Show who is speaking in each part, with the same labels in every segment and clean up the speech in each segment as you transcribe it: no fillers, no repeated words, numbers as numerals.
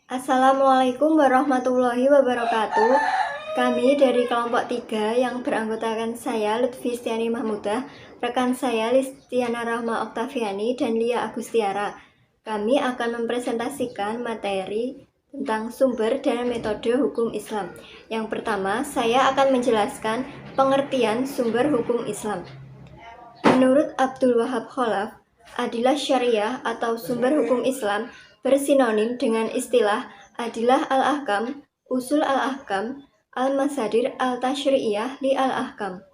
Speaker 1: Assalamualaikum warahmatullahi wabarakatuh. Kami dari kelompok 3 yang beranggotakan saya Lutfi Stiani Mahmudah, rekan saya Listiana Rahma Oktaviani dan Lia Agustiara. Kami akan mempresentasikan materi tentang sumber dan metode hukum Islam. Yang pertama, saya akan menjelaskan pengertian sumber hukum Islam. Menurut Abdul Wahab Khalaf, adilah syariah atau sumber hukum Islam bersinonim dengan istilah adilah al-ahkam, usul al-ahkam, al-masadir al-tashri'iyah li al-ahkam.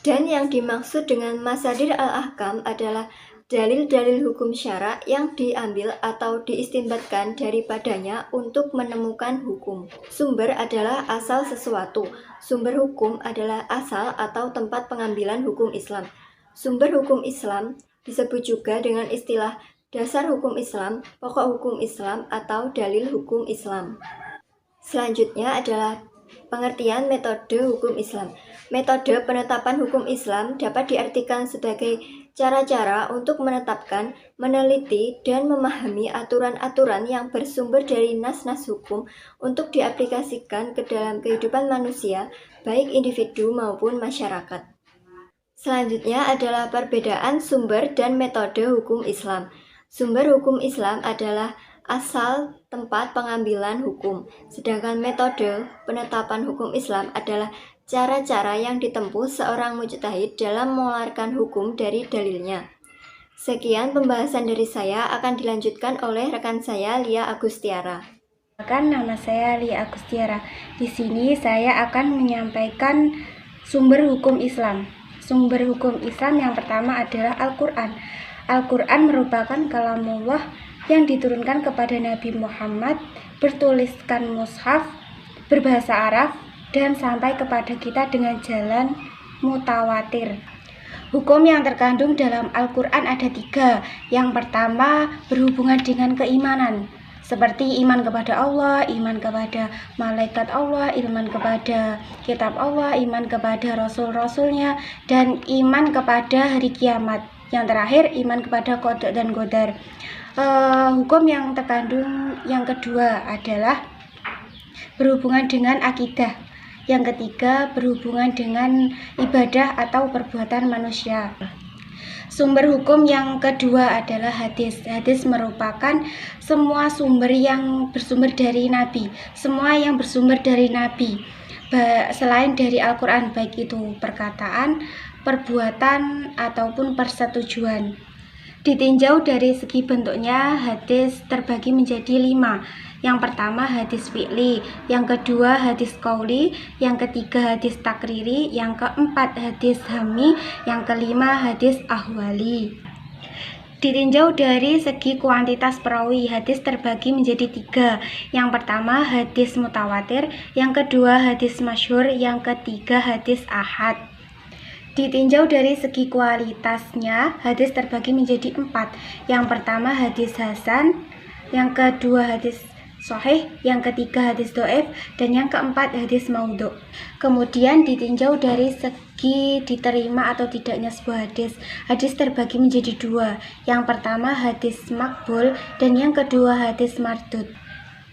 Speaker 1: Dan yang dimaksud dengan masadir al-ahkam adalah dalil-dalil hukum syara yang diambil atau diistinbatkan daripadanya untuk menemukan hukum. Sumber adalah asal sesuatu. Sumber hukum adalah asal atau tempat pengambilan hukum Islam. Sumber hukum Islam disebut juga dengan istilah dasar hukum Islam, pokok hukum Islam, atau dalil hukum Islam. Selanjutnya adalah pengertian metode hukum Islam. Metode penetapan hukum Islam dapat diartikan sebagai cara-cara untuk menetapkan, meneliti, dan memahami aturan-aturan yang bersumber dari nas-nas hukum untuk diaplikasikan ke dalam kehidupan manusia, baik individu maupun masyarakat. Selanjutnya adalah perbedaan sumber dan metode hukum Islam. Sumber hukum Islam adalah asal tempat pengambilan hukum, sedangkan metode penetapan hukum Islam adalah cara-cara yang ditempuh seorang mujtahid dalam mengeluarkan hukum dari dalilnya. Sekian pembahasan dari saya, akan dilanjutkan oleh rekan saya Lia Agustiara.
Speaker 2: Nama saya Lia Agustiara. Di sini saya akan menyampaikan sumber hukum Islam. Sumber hukum Islam yang pertama adalah Al-Quran. Al-Quran merupakan kalamullah yang diturunkan kepada Nabi Muhammad, bertuliskan mushaf, berbahasa Arab, dan sampai kepada kita dengan jalan mutawatir. Hukum yang terkandung dalam Al-Quran ada 3. Yang pertama berhubungan dengan keimanan, seperti iman kepada Allah, iman kepada malaikat Allah, iman kepada kitab Allah, iman kepada rasul-rasulnya, dan iman kepada hari kiamat. Yang terakhir, iman kepada qada dan qadar. Hukum yang terkandung yang kedua adalah berhubungan dengan akidah. Yang ketiga, berhubungan dengan ibadah atau perbuatan manusia. Sumber hukum yang kedua adalah hadis. Hadis merupakan semua sumber yang bersumber dari Nabi. Semua yang bersumber dari Nabi, selain dari Al-Quran, baik itu perkataan, perbuatan, ataupun persetujuan. Ditinjau dari segi bentuknya, hadis terbagi menjadi 5. Yang pertama hadis fi'li, yang kedua hadis qauli, yang ketiga hadis takriri, yang keempat hadis hami, yang kelima hadis ahwali. Ditinjau dari segi kuantitas perawi, hadis terbagi menjadi 3. Yang pertama hadis mutawatir, yang kedua hadis masyhur, yang ketiga hadis ahad. Ditinjau dari segi kualitasnya, hadis terbagi menjadi 4. Yang pertama hadis hasan, yang kedua hadis sahih, yang ketiga hadis dhaif, dan yang keempat hadis maudhu. Kemudian ditinjau dari segi diterima atau tidaknya sebuah hadis. Hadis terbagi menjadi 2. Yang pertama hadis makbul, dan yang kedua hadis mardud.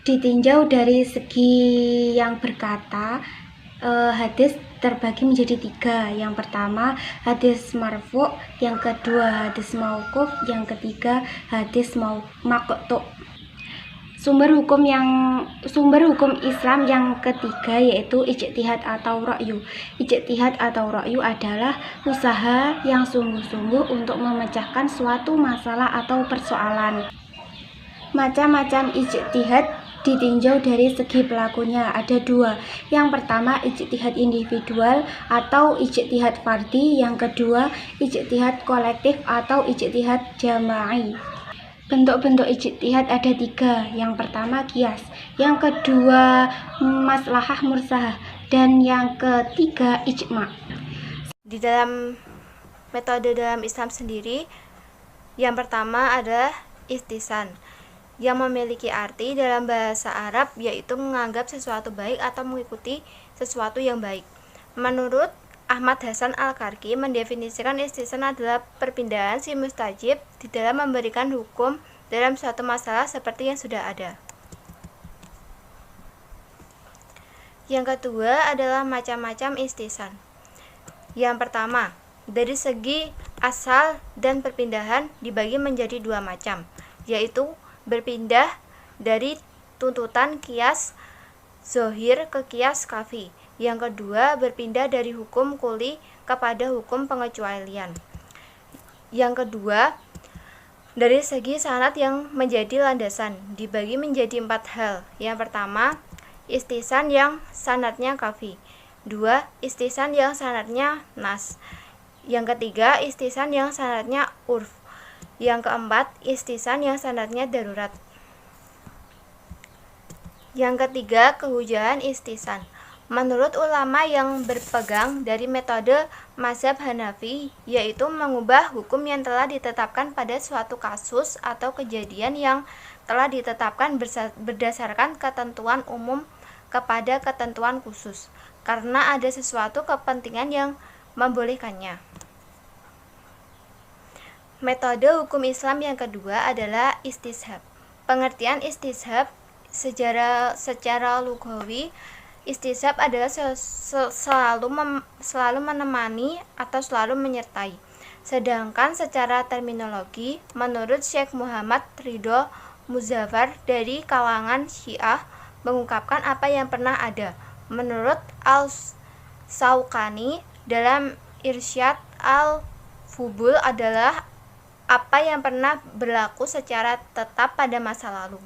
Speaker 2: Ditinjau dari segi yang berkata, hadis terbagi menjadi 3. Yang pertama hadis marfu', yang kedua hadis mauquf, yang ketiga hadis maqtu'. Sumber hukum Islam yang ketiga yaitu ijtihad atau ra'yu. Ijtihad atau ra'yu adalah usaha yang sungguh-sungguh untuk memecahkan suatu masalah atau persoalan. Macam-macam ijtihad ditinjau dari segi pelakunya ada 2. Yang pertama ijtihad individual atau ijtihad fardhi, yang kedua ijtihad kolektif atau ijtihad jama'i. Bentuk-bentuk ijtihad ada 3. Yang pertama qiyas, yang kedua maslahah mursalah, dan yang ketiga ijma'.
Speaker 3: Di dalam metode dalam Islam sendiri, yang pertama adalah ihtisan, yang memiliki arti dalam bahasa Arab yaitu menganggap sesuatu baik atau mengikuti sesuatu yang baik. Menurut Ahmad Hasan Al-Karki mendefinisikan ihtisan adalah perpindahan si mustajib di dalam memberikan hukum dalam suatu masalah seperti yang sudah ada. Yang kedua adalah macam-macam istisan. Yang pertama, dari segi asal dan perpindahan dibagi menjadi dua macam, yaitu berpindah dari tuntutan kias zohir ke kias kafi. Yang kedua, berpindah dari hukum kuli kepada hukum pengecualian. Yang kedua, dari segi sanad yang menjadi landasan dibagi menjadi 4 hal. Yang pertama, istisan yang sanadnya kafi. 2. Istisan yang sanadnya nas. Yang ketiga, istisan yang sanadnya urf. Yang keempat, istisan yang sanadnya darurat. Yang ketiga, kehujahan istisan. Menurut ulama yang berpegang dari metode mazhab Hanafi, yaitu mengubah hukum yang telah ditetapkan pada suatu kasus atau kejadian yang telah ditetapkan berdasarkan ketentuan umum kepada ketentuan khusus, karena ada sesuatu kepentingan yang membolehkannya. Metode hukum Islam yang kedua adalah istishab. Pengertian istishab secara lugawi, istishab adalah selalu menemani atau selalu menyertai. Sedangkan secara terminologi, menurut Syekh Muhammad Ridho Muzaffar dari kalangan Syiah, mengungkapkan apa yang pernah ada. Menurut Al-Sawqani dalam Irsyad Al-Fubul adalah apa yang pernah berlaku secara tetap pada masa lalu.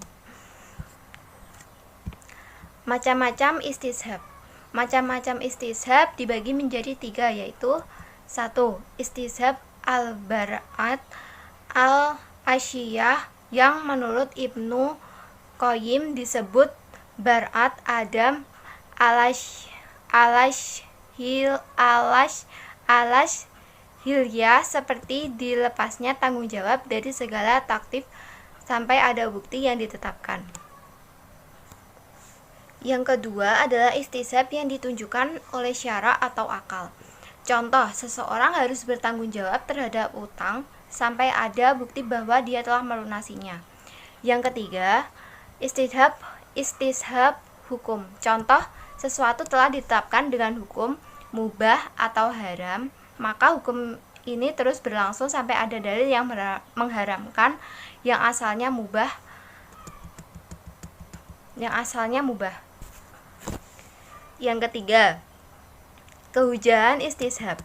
Speaker 3: Macam-macam istishab. Macam-macam istishab dibagi menjadi 3, yaitu 1. Istishab al-bara'at al-asyiyah yang menurut Ibnu Qayyim disebut bar'at Adam hilyah, seperti dilepasnya tanggung jawab dari segala taklif sampai ada bukti yang ditetapkan. Yang kedua adalah istishab yang ditunjukkan oleh syara atau akal. Contoh, seseorang harus bertanggung jawab terhadap utang sampai ada bukti bahwa dia telah melunasinya. Yang ketiga, istishab hukum. Contoh, sesuatu telah ditetapkan dengan hukum mubah atau haram, maka hukum ini terus berlangsung sampai ada dalil yang mengharamkan yang asalnya mubah. Yang ketiga, kehujahan istishab.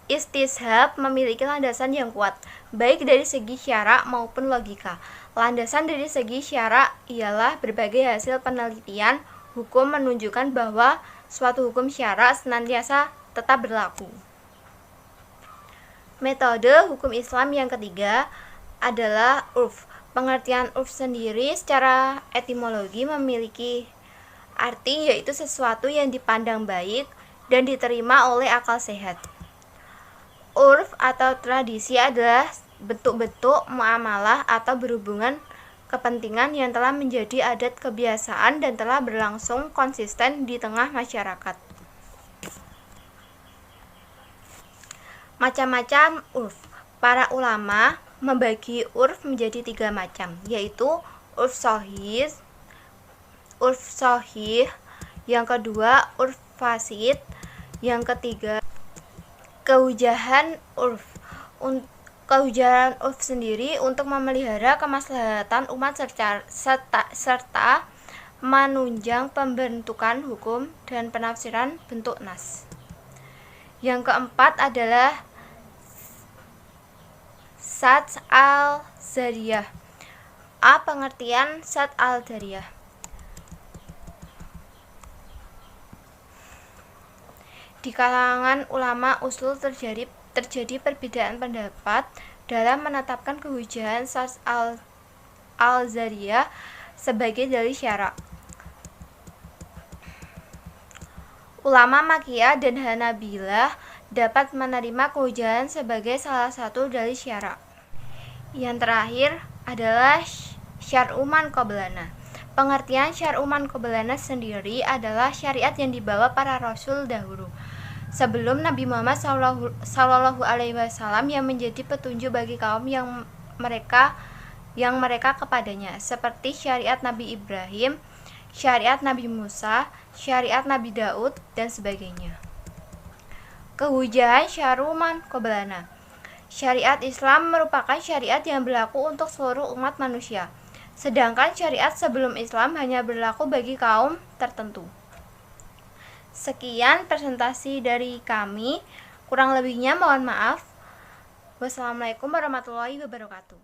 Speaker 3: Istishab memiliki landasan yang kuat, baik dari segi syara maupun logika. Landasan dari segi syara ialah berbagai hasil penelitian hukum menunjukkan bahwa suatu hukum syara senantiasa tetap berlaku. Metode hukum Islam yang ketiga adalah urf. Pengertian urf sendiri secara etimologi memiliki arti yaitu sesuatu yang dipandang baik dan diterima oleh akal sehat. Urf atau tradisi adalah bentuk-bentuk muamalah atau berhubungan kepentingan yang telah menjadi adat kebiasaan dan telah berlangsung konsisten di tengah masyarakat. Macam-macam urf. Para ulama membagi urf menjadi 3 macam, yaitu urf sahih, yang kedua urf fasid, yang ketiga kehujahan urf. Kehujahan urf sendiri untuk memelihara kemaslahatan umat serta menunjang pembentukan hukum dan penafsiran bentuk nas. Yang keempat adalah Sats al-Zariyah. Pengertian Sats al-Zariyah. Di kalangan ulama usul terjadi perbedaan pendapat dalam menetapkan kehujahan Sats al-Zariyah sebagai dalil syara. Ulama Makkiyah dan Hanabilah dapat menerima kehujahan sebagai salah satu dalil syara. Yang terakhir adalah syar'u man qablana. Pengertian syar'u man qablana sendiri adalah syariat yang dibawa para rasul dahulu sebelum Nabi Muhammad SAW yang menjadi petunjuk bagi kaum yang mereka kepadanya, seperti syariat Nabi Ibrahim, syariat Nabi Musa, syariat Nabi Daud, dan sebagainya. Kehujahan syaruman qoblana. Syariat Islam merupakan syariat yang berlaku untuk seluruh umat manusia, sedangkan syariat sebelum Islam hanya berlaku bagi kaum tertentu. Sekian presentasi dari kami, kurang lebihnya mohon maaf. Wassalamualaikum warahmatullahi wabarakatuh.